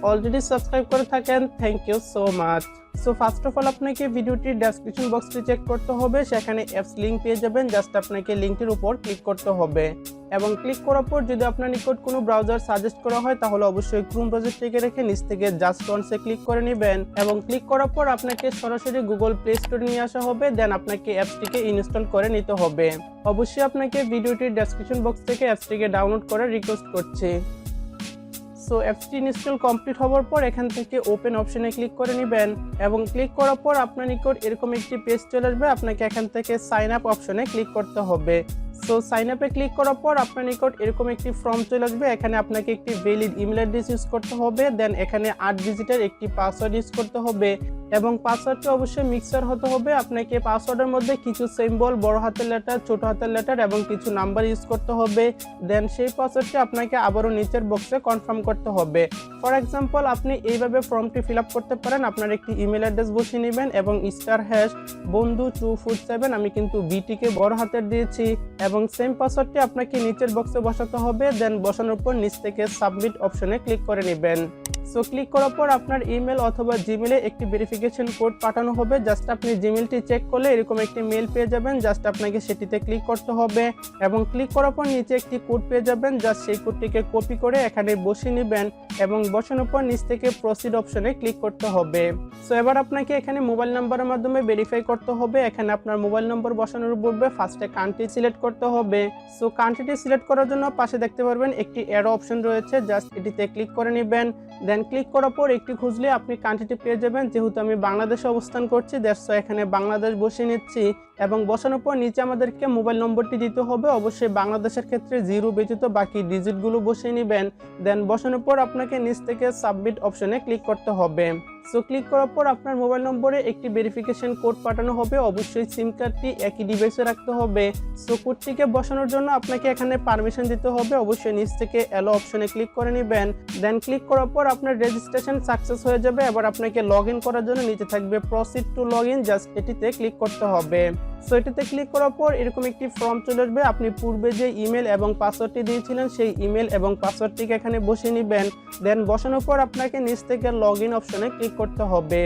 Already subscribe করে থাকেন, thank you so much. So first of all আপনাকে ভিডিওটির ডেসক্রিপশন বক্সটি চেক করতে হবে, সেখানে অ্যাপস লিঙ্ক পেয়ে যাবেন। জাস্ট আপনাকে লিঙ্কটির উপর ক্লিক করতে হবে এবং ক্লিক করার পর যদি আপনার নিকট কোনো ব্রাউজার সাজেস্ট করা হয় তাহলে অবশ্যই ক্রোম ব্রাউজারটিকে রেখে নিচ থেকে জাস্ট ওয়ান্সে ক্লিক করে নেবেন এবং ক্লিক করার পর আপনাকে সরাসরি গুগল প্লে স্টোরে নিয়ে আসা হবে। দেন আপনাকে অ্যাপসটিকে ইনস্টল করে নিতে হবে। অবশ্যই আপনাকে ভিডিওটির ডেসক্রিপশন বক্স থেকে অ্যাপসটিকে ডাউনলোড করে রিকোয়েস্ট করছি। সো অ্যাপসটি ইনস্টল কমপ্লিট হওয়ার পর এখান থেকে ওপেন অপশনে ক্লিক করে নেবেন এবং ক্লিক করার পর আপনার নিকট এরকম একটি পেজ চলে আসবে। আপনাকে এখান থেকে সাইন আপ অপশনে ক্লিক করতে হবে। সো সাইন আপে ক্লিক করার পর আপনার নিকট এরকম একটি ফর্ম চলে আসবে। এখানে আপনাকে একটি ভ্যালিড ইমেল অ্যাড্রেস ইউজ করতে হবে। দেন এখানে 8 ডিজিটের একটি পাসওয়ার্ড ইউজ করতে হবে এবং পাসওয়ার্ডটি অবশ্যই মিক্সার হতে হবে। আপনাকে পাসওয়ার্ডের মধ্যে কিছু সিম্বল, বড় হাতের লেটার, ছোট হাতের লেটার এবং কিছু নাম্বার ইউজ করতে হবে। দেন সেই পাসওয়ার্ডটি আপনাকে আবারও নিচের বক্সে কনফার্ম করতে হবে। ফর এক্সাম্পল আপনি এইভাবে ফর্মটি ফিল আপ করতে পারেন। আপনার একটি ইমেল অ্যাড্রেস বসিয়ে নেবেন এবং * বন্ধু 247, আমি কিন্তু বিটিকে বড় হাতের দিয়েছি এবং সেম পাসওয়ার্ডটি আপনাকে নিচের বক্সে বসাতে হবে। দেন বসানোর পর নিচ থেকে সাবমিট অপশনে ক্লিক করে নেবেন। সো ক্লিক করার পর আপনার ইমেল অথবা জিমেলে একটি ভেরিফিকেশন কোড পাঠানো হবে। জাস্ট আপনি জিমেলটি চেক করলে এরকম একটি মেল পেয়ে যাবেন। জাস্ট আপনাকে সেটিতে ক্লিক করতে হবে এবং ক্লিক করার পর নিচে একটি কোড পেয়ে যাবেন। জাস্ট সেই কোডটিকে কপি করে এখানে বসিয়ে নেবেন এবং বসানোর পর নিচ থেকে প্রসিড অপশনে ক্লিক করতে হবে। সো এবার আপনাকে এখানে মোবাইল নাম্বারের মাধ্যমে ভেরিফাই করতে হবে। এখানে আপনার মোবাইল নম্বর বসানোর পূর্বে ফার্স্টে কান্ট্রি সিলেক্ট করতে হবে। সো কান্ট্রিটি সিলেক্ট করার জন্য পাশে দেখতে পারবেন একটি অ্যারো অপশন রয়েছে। জাস্ট এটিতে ক্লিক করে নেবেন। দেন ক্লিক করার পর একটি খুঁজলে আপনি কান্ট্রিটি পেয়ে যাবেন। যেহেতু আমি বাংলাদেশে অবস্থান করছি, দ্যাটস ওয়াই এখানে বাংলাদেশ বসিয়ে নিচ্ছি এবং বসানোর পর নিচে আমাদেরকে মোবাইল নম্বরটি দিতে হবে। অবশ্যই বাংলাদেশের ক্ষেত্রে 0 ব্যতীত বাকি ডিজিটগুলো বসিয়ে নেবেন। দেন বসানোর পর আপনাকে নিচ থেকে সাবমিট অপশনে ক্লিক করতে হবে। সো ক্লিক করার পর আপনার মোবাইল নম্বরে একটি ভেরিফিকেশন কোড পাঠানো হবে। অবশ্যই সিম কার্ডটি একই ডিভাইসে রাখতে হবে। সো কোডটিকে বসানোর জন্য আপনাকে এখানে পারমিশন দিতে হবে। অবশ্যই নিচ থেকে অ্যালো অপশনে ক্লিক করে নেবেন। দেন ক্লিক করার পর আপনার রেজিস্ট্রেশন সাকসেস হয়ে যাবে। এবার আপনাকে লগ ইন করার জন্য নিচে থাকবে proceed to log in, just এটিতে ক্লিক করতে হবে। সো এটিতে ক্লিক করার পর এরকম একটি ফর্ম চলে আসবে। আপনি পূর্বে যে ইমেল এবং পাসওয়ার্ডটি দিয়েছিলেন সেই ইমেল এবং পাসওয়ার্ডটিকে এখানে বসিয়ে নেবেন। দেন বসানোর পর আপনাকে নিচ থেকে লগ ইন অপশনে ক্লিক করতে হবে।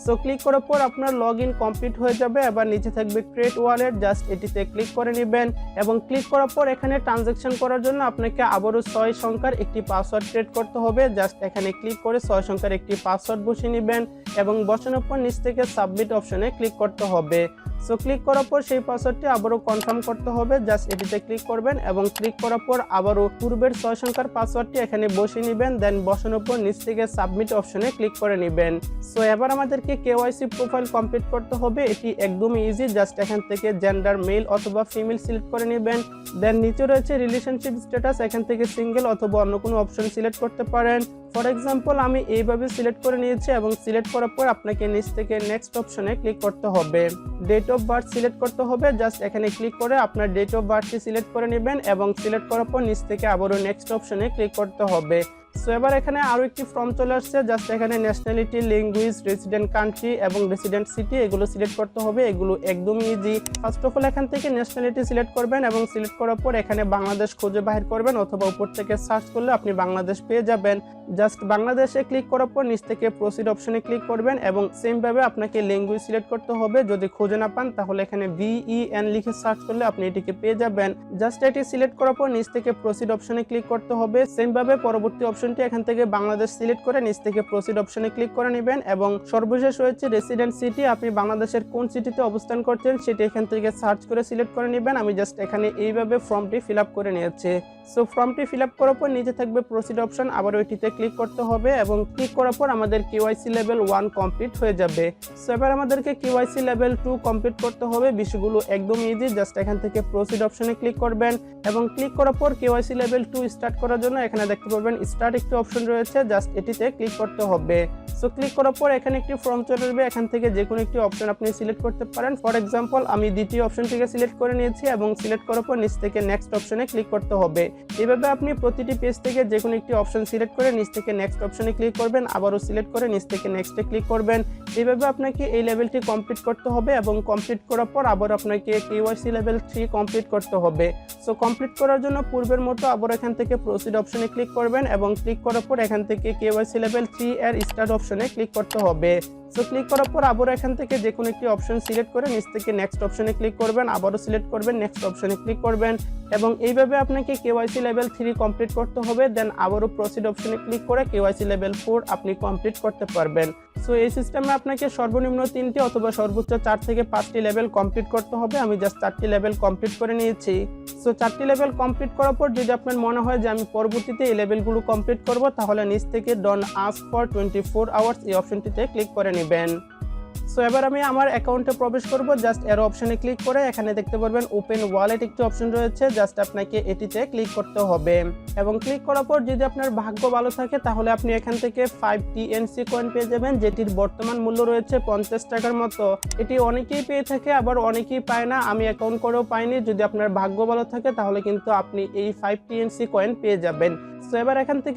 সো ক্লিক করার পর আপনার লগ ইন কমপ্লিট হয়ে যাবে। এবার নিচে থাকবে ক্রিয়েট ওয়ালেট, জাস্ট এটিতে ক্লিক করে নেবেন এবং ক্লিক করার পর এখানে ট্রানজ্যাকশন করার জন্য আপনাকে আবারও 6 সংখ্যার একটি পাসওয়ার্ড ক্রিয়েট করতে হবে। জাস্ট এখানে ক্লিক করে 6 সংখ্যার একটি পাসওয়ার্ড বসিয়ে নেবেন এবং বসানোর পর নিচ থেকে সাবমিট অপশনে ক্লিক করতে হবে। সো ক্লিক করার পর সেই পাসওয়ার্ডটি আবারও কনফার্ম করতে হবে। জাস্ট এটিতে ক্লিক করবেন এবং ক্লিক করার পর আবারও পূর্বের 6 সংখ্যার পাসওয়ার্ডটি এখানে বসিয়ে নেবেন। দেন বসানোর পর নিচ থেকে সাবমিট অপশনে ক্লিক করে নেবেন। সো এবার আমাদেরকে কেওয়াইসি প্রোফাইল কমপ্লিট করতে হবে। এটি একদমই ইজি। জাস্ট এখান থেকে জেন্ডার মেল অথবা ফিমেল সিলেক্ট করে নেবেন। দেন নিচে রয়েছে রিলেশনশিপ স্ট্যাটাস, এখান থেকে সিঙ্গেল অথবা অন্য কোনো অপশন সিলেক্ট করতে পারেন। ফর এক্সাম্পল আমি এইভাবে সিলেক্ট করে নিয়েছি এবং সিলেক্ট করার পর আপনাকে নিচ থেকে নেক্সট অপশনে ক্লিক করতে হবে। ডেট অফ বার্থ সিলেক্ট করতে হবে। জাস্ট এখানে ক্লিক করে আপনার ডেট অফ বার্থটি সিলেক্ট করে নেবেন এবং সিলেক্ট করার পর নিচ থেকে আবারও নেক্সট অপশনে ক্লিক করতে হবে। সো এবার এখানে আরও একটি ফর্ম চলে আসছে। জাস্ট এখানে ন্যাশনালিটি, ল্যাঙ্গুয়েজ, রেসিডেন্ট কান্ট্রি এবং রেসিডেন্ট সিটি এগুলো সিলেক্ট করতে হবে। এগুলো একদমই ইজি। ফার্স্ট অফ অল এখান থেকে ন্যাশনালিটি সিলেক্ট করবেন এবং সিলেক্ট করার পর এখানে বাংলাদেশ খুঁজে বাহির করবেন অথবা উপর থেকে সার্চ করলে আপনি বাংলাদেশ পেয়ে যাবেন। জাস্ট বাংলাদেশে ক্লিক করার পর নিচ থেকে প্রসিড অপশনে ক্লিক করবেন এবং সেমভাবে আপনাকে ল্যাঙ্গুয়েজ সিলেক্ট করতে হবে। যদি খুঁজে না পান তাহলে এখানে VEN লিখে সার্চ করলে আপনি এটিকে পেয়ে যাবেন। জাস্ট এটি সিলেক্ট করার পর নিচ থেকে প্রসিড অপশনে ক্লিক করতে হবে। সেমভাবে পরবর্তী অপশনটি এখান থেকে বাংলাদেশ সিলেক্ট করে নিচ থেকে প্রসিড অপশনে ক্লিক করে নেবেন এবং সর্বশেষ রয়েছে রেসিডেন্ট সিটি, আপনি বাংলাদেশের কোন সিটিতে অবস্থান করছেন সেটি এখান থেকে সার্চ করে সিলেক্ট করে নেবেন। আমি জাস্ট এখানে এইভাবে ফর্মটি ফিল আপ করে নিয়েছি। সো ফর্মটি ফিল আপ করার পর নিচে থাকবে প্রসিড অপশন, আবার ওইটিতে ক্লিক করতে হবে এবং ক্লিক করার পর আমাদের কেওয়াইসি লেভেল 1 কমপ্লিট হয়ে যাবে। সো এবার আমাদেরকে কেওয়াইসি লেভেল 2 কমপ্লিট করতে হবে। বিষয়গুলো একদম ইজি। জাস্ট এখান থেকে প্রসিড অপশনে ক্লিক করবেন এবং ক্লিক করার পর কেওয়াইসি লেভেল 2 স্টার্ট করার জন্য এখানে দেখতে পাবেন স্টার্ট একটি অপশন রয়েছে। জাস্ট এটিতে ক্লিক করতে হবে। সো ক্লিক করার পর এখানে একটি ফর্ম চলে আসবে, এখান থেকে যে কোনো একটি অপশন আপনি সিলেক্ট করতে পারেন। ফর এক্সাম্পল আমি দ্বিতীয় অপশনটিকে সিলেক্ট করে নিয়েছি এবং সিলেক্ট করার পর নিচ থেকে নেক্সট অপশনে ক্লিক করতে হবে। এইভাবে আপনি প্রতিটি পেজ থেকে যে কোনো একটি অপশন সিলেক্ট করে নিচ থেকে নেক্সট অপশনে ক্লিক করবেন, আবারও সিলেক্ট করে নিচ থেকে নেক্সটে ক্লিক করবেন। এইভাবে আপনাকে এই লেভেলটি কমপ্লিট করতে হবে এবং কমপ্লিট করার পর আবার আপনাকে কেওয়াইসি লেভেল 3 কমপ্লিট করতে হবে। সো কমপ্লিট করার জন্য পূর্বের মতো আবার এখান থেকে প্রসিড অপশনে ক্লিক করবেন এবং ক্লিক করার পর এখান থেকে কেওয়াইসি লেভেল 3 এর স্টার্ট অপশনে ক্লিক করতে হবে। সো ক্লিক করার পর আবার এখান থেকে যে কোনো একটি অপশন সিলেক্ট করে নিচ থেকে নেক্সট অপশনে ক্লিক করবেন, আবারও সিলেক্ট করবেন, নেক্সট অপশনে ক্লিক করবেন এবং এইভাবে আপনাকে কেওয়াইসি লেভেল 3 কমপ্লিট করতে হবে। দেন আবারও প্রসিড অপশনে ক্লিক করে কেওয়াইসি লেভেল 4 আপনি কমপ্লিট করতে পারবেন। সো এই সিস্টেমে আপনাকে সর্বনিম্ন 3টি অথবা সর্বোচ্চ 4 থেকে 5টি লেভেল কমপ্লিট করতে হবে। আমি জাস্ট 4টি লেভেল কমপ্লিট করে নিয়েছি। সো 4টি লেভেল কমপ্লিট করার পর যদি আপনার মনে হয় যে আমি পরবর্তীতে এই লেভেলগুলো কমপ্লিট করব, তাহলে নিচ থেকে ডন আস্ক ফর 24 আওয়ার্স এই অপশনটিতে ক্লিক করে নেবেন। সো এবার আমি আমার অ্যাকাউন্টে প্রবেশ করব। জাস্ট এরো অপশনে ক্লিক করে এখানে দেখতে পারবেন ওপেন ওয়ালেট একটি অপশন রয়েছে, জাস্ট আপনাকে এটিতে ক্লিক করতে হবে এবং ক্লিক করার পর যদি আপনার ভাগ্য ভালো থাকে তাহলে আপনি এখান থেকে 5 টিএনসি কয়েন পেয়ে যাবেন, যেটির বর্তমান মূল্য রয়েছে 50 টাকার মতো। এটি অনেকেই পেয়ে থাকে, আবার অনেকেই পায় না। আমি অ্যাকাউন্ট করেও পাইনি। যদি আপনার ভাগ্য ভালো থাকে তাহলে কিন্তু আপনি এই 5 টিএনসি কয়েন পেয়ে যাবেন। সো এবার এখান থেকে